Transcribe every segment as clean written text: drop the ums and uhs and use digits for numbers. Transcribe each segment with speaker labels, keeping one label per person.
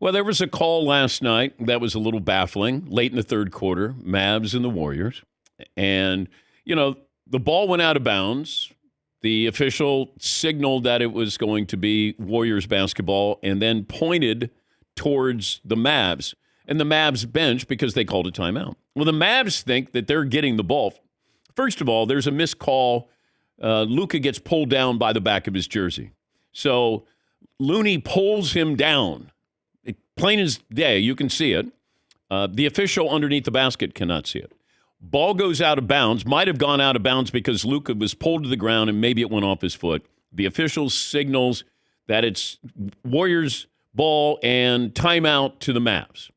Speaker 1: Well, there was a call last night that was a little baffling, late in the third quarter, Mavs and the Warriors. And, the ball went out of bounds. The official signaled that it was going to be Warriors basketball and then pointed towards the Mavs and the Mavs bench because they called a timeout. Well, the Mavs think that they're getting the ball. First of all, there's a missed call. Luka gets pulled down by the back of his jersey. So Looney pulls him down. Plain as day, you can see it. The official underneath the basket cannot see it. Ball goes out of bounds, might have gone out of bounds because Luka was pulled to the ground and maybe it went off his foot. The official signals that it's Warriors ball and timeout to the Mavs.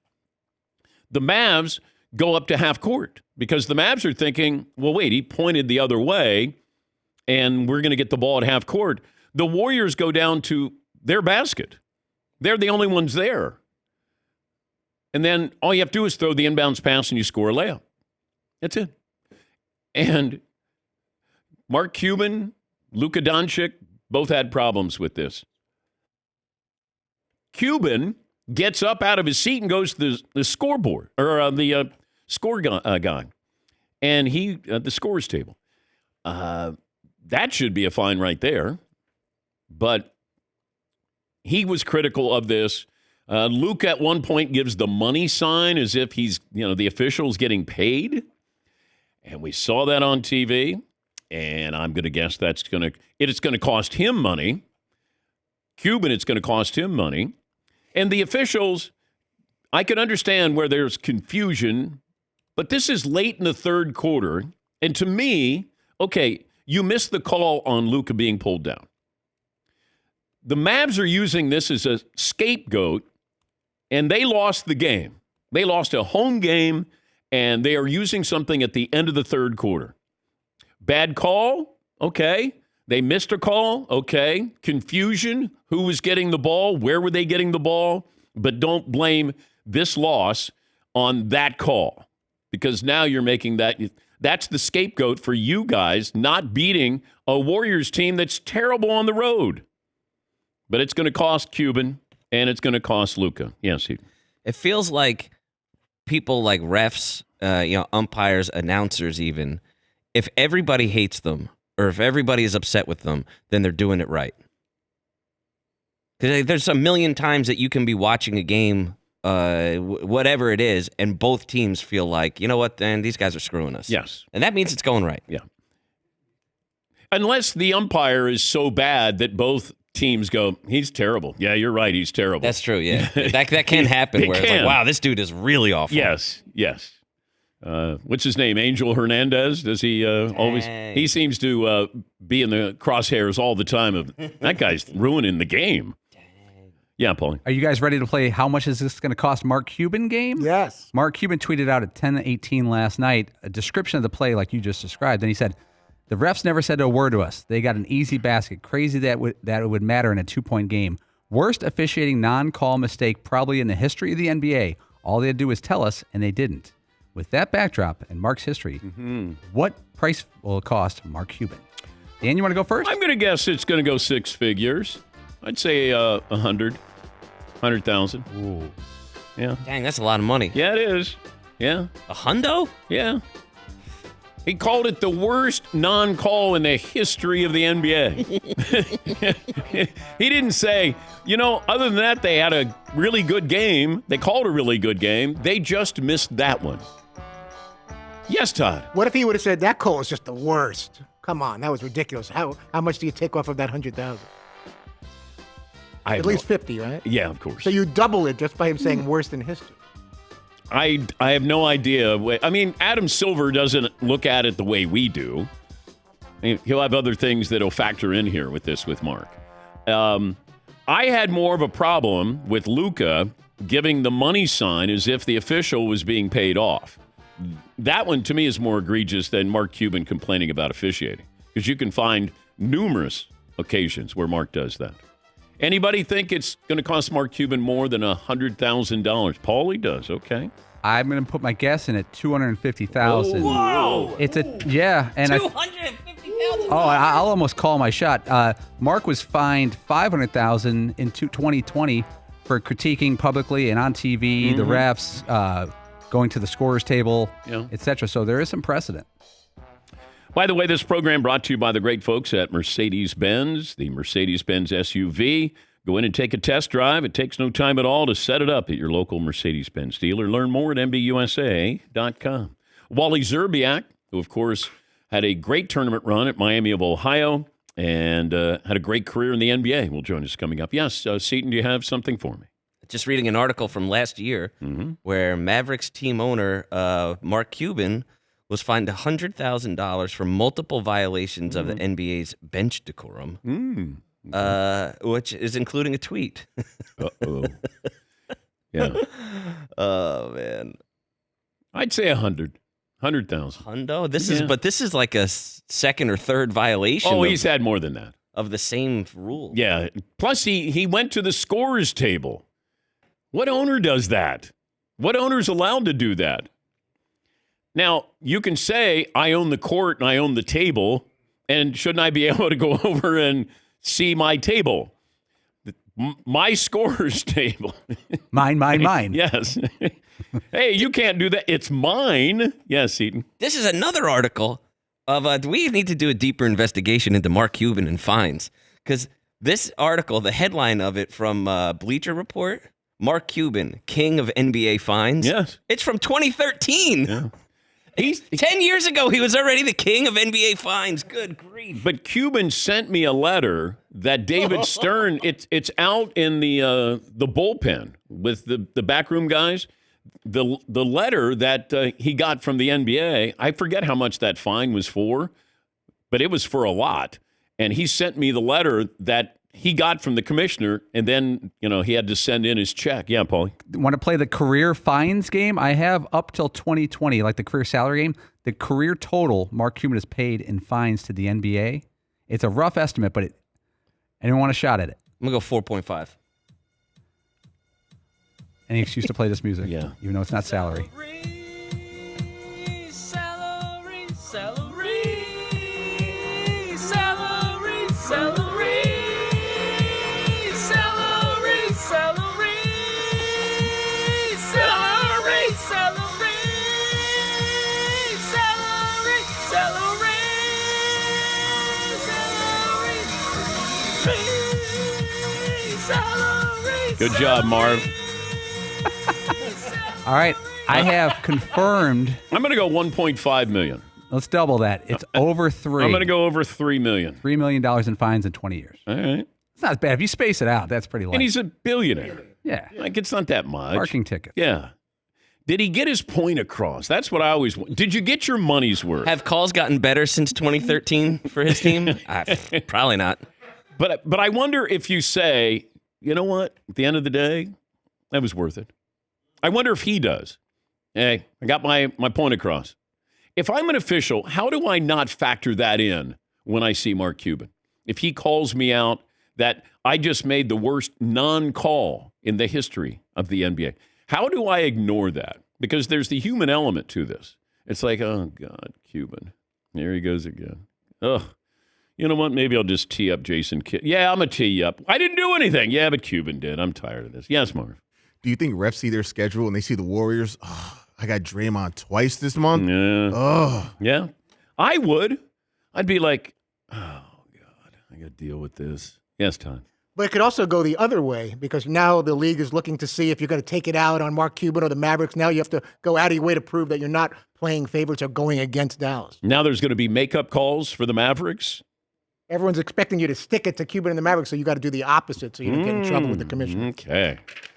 Speaker 1: The Mavs go up to half court because the Mavs are thinking, well, wait, he pointed the other way and we're going to get the ball at half court. The Warriors go down to their basket. They're the only ones there. And then all you have to do is throw the inbounds pass and you score a layup. That's it. And Mark Cuban, Luka Doncic, both had problems with this. Cuban gets up out of his seat and goes to the scoreboard, or the score guy. And the scores table. That should be a fine right there. But he was critical of this. Luke at one point gives the money sign as if he's, the official's getting paid. And we saw that on TV. And I'm going to guess it's going to cost him money. Cuban, it's going to cost him money. And the officials, I can understand where there's confusion, but this is late in the third quarter. And to me, okay, you missed the call on Luka being pulled down. The Mavs are using this as a scapegoat, and they lost the game. They lost a home game, and they are using something at the end of the third quarter. Bad call? Okay. They missed a call? Okay. Confusion? Who was getting the ball? Where were they getting the ball? But don't blame this loss on that call, because now you're making that's the scapegoat for you guys not beating a Warriors team that's terrible on the road. But it's going to cost Cuban, and it's going to cost Luka. Yes,
Speaker 2: it feels like people like refs, umpires, announcers even, if everybody hates them or if everybody is upset with them, then they're doing it right. Because there's a million times that you can be watching a game, whatever it is, and both teams feel like, you know what, then these guys are screwing us.
Speaker 1: Yes.
Speaker 2: And that means it's going right.
Speaker 1: Yeah. Unless the umpire is so bad that both teams go, he's terrible. Yeah, you're right, he's terrible.
Speaker 2: That's true, yeah. that can happen where it's like, wow, this dude is really awful.
Speaker 1: Yes. What's his name? Angel Hernandez? Does he always? He seems to be in the crosshairs all the time. Of that guy's ruining the game. Dang. Yeah, Paulie.
Speaker 3: Are you guys ready to play How Much Is This Going to Cost Mark Cuban game?
Speaker 4: Yes.
Speaker 3: Mark Cuban tweeted out at 10:18 last night a description of the play like you just described. And he said, the refs never said a word to us. They got an easy basket. Crazy that it would matter in a 2-point game. Worst officiating non-call mistake probably in the history of the NBA. All they had to do was tell us, and they didn't. With that backdrop and Mark's history, what price will it cost Mark Cuban? Dan, you want to go first?
Speaker 1: I'm going to guess it's going to go six figures. I'd say 100,000.
Speaker 3: Ooh.
Speaker 1: Yeah.
Speaker 2: Dang, that's a lot of money.
Speaker 1: Yeah, it is. Yeah.
Speaker 2: A hundo?
Speaker 1: Yeah. He called it the worst non-call in the history of the NBA. He didn't say, other than that, they had a really good game. They called a really good game. They just missed that one. Yes, Todd.
Speaker 4: What if he would have said that call is just the worst? Come on, that was ridiculous. How much do you take off of that 100,000? At least 50, right?
Speaker 1: Yeah, of course.
Speaker 4: So you double it just by him saying worst in history.
Speaker 1: I have no idea. I mean, Adam Silver doesn't look at it the way we do. He'll have other things that will factor in here with Mark. I had more of a problem with Luka giving the money sign as if the official was being paid off. That one, to me, is more egregious than Mark Cuban complaining about officiating, because you can find numerous occasions where Mark does that. Anybody think it's going to cost Mark Cuban more than $100,000? Paulie does. Okay.
Speaker 3: I'm going to put my guess in at $250,000.
Speaker 2: Whoa!
Speaker 3: It's and
Speaker 2: $250,000.
Speaker 3: I'll almost call my shot. Mark was fined $500,000 in 2020 for critiquing publicly and on TV, the refs, going to the scorer's table, etc. So there is some precedent.
Speaker 1: By the way, this program brought to you by the great folks at Mercedes-Benz, the Mercedes-Benz SUV. Go in and take a test drive. It takes no time at all to set it up at your local Mercedes-Benz dealer. Learn more at MBUSA.com. Wally Zerbiak, who, of course, had a great tournament run at Miami of Ohio and had a great career in the NBA, will join us coming up. Yes, Seton, do you have something for me?
Speaker 2: Just reading an article from last year where Mavericks team owner Mark Cuban was fined $100,000 for multiple violations of the NBA's bench decorum, which is including a tweet.
Speaker 1: Uh-oh. Yeah.
Speaker 2: Oh, man.
Speaker 1: I'd say 100,000.
Speaker 2: Hundo? This is like a second or third violation.
Speaker 1: Oh, he's had more than that.
Speaker 2: Of the same rule.
Speaker 1: Yeah. Plus, he went to the scorer's table. What owner does that? What owner's allowed to do that? Now, you can say, I own the court and I own the table, and shouldn't I be able to go over and see my table? My scorer's table.
Speaker 3: Mine.
Speaker 1: Yes. Hey, you can't do that. It's mine. Yes, Eaton.
Speaker 2: This is another article of, do we need to do a deeper investigation into Mark Cuban and fines? Because this article, the headline of it from Bleacher Report, Mark Cuban, king of NBA fines.
Speaker 1: Yes.
Speaker 2: It's from 2013.
Speaker 1: Yeah.
Speaker 2: 10 years ago, he was already the king of NBA fines. Good grief.
Speaker 1: But Cuban sent me a letter that David Stern, it's out in the bullpen with the backroom guys. The letter that he got from the NBA, I forget how much that fine was for, but it was for a lot. And he sent me the letter that he got from the commissioner, and then, he had to send in his check. Yeah, Paulie.
Speaker 3: Want to play the career fines game? I have up till 2020, like the career salary game. The career total Mark Cuban has paid in fines to the NBA. It's a rough estimate, but anyone want a shot at it?
Speaker 2: I'm going to go 4.5.
Speaker 3: Any excuse to play this music?
Speaker 1: Yeah.
Speaker 3: Even though it's not salary.
Speaker 1: Good job, Marv.
Speaker 3: All right. I have confirmed.
Speaker 1: I'm going to go 1.5 million.
Speaker 3: Let's double that. It's over 3.
Speaker 1: I'm going to go over 3 million.
Speaker 3: $3 million in fines in 20 years.
Speaker 1: All right.
Speaker 3: It's not bad. If you space it out, that's pretty light.
Speaker 1: And he's a billionaire.
Speaker 3: Yeah.
Speaker 1: Like, it's not that much.
Speaker 3: Parking ticket.
Speaker 1: Yeah. Did he get his point across? That's what I always want. Did you get your money's worth?
Speaker 2: Have calls gotten better since 2013 for his team? Probably not.
Speaker 1: But I wonder if you say, you know what? At the end of the day, that was worth it. I wonder if he does. Hey, I got my point across. If I'm an official, how do I not factor that in when I see Mark Cuban? If he calls me out that I just made the worst non-call in the history of the NBA, how do I ignore that? Because there's the human element to this. It's like, oh, God, Cuban. There he goes again. Ugh. You know what? Maybe I'll just tee up Jason Kidd. Yeah, I'm going to tee you up. I didn't do anything. Yeah, but Cuban did. I'm tired of this. Yes, Marv.
Speaker 5: Do you think refs see their schedule and they see the Warriors? Oh, I got Draymond twice this month.
Speaker 1: Yeah.
Speaker 5: Oh.
Speaker 1: Yeah. I would. I'd be like, oh, God, I got to deal with this. Yes, Tom.
Speaker 4: But it could also go the other way because now the league is looking to see if you're going to take it out on Mark Cuban or the Mavericks. Now you have to go out of your way to prove that you're not playing favorites or going against Dallas.
Speaker 1: Now there's going to be makeup calls for the Mavericks.
Speaker 4: Everyone's expecting you to stick it to Cuban and the Mavericks, so you got to do the opposite so you don't get in trouble with the commissioner.
Speaker 1: Okay.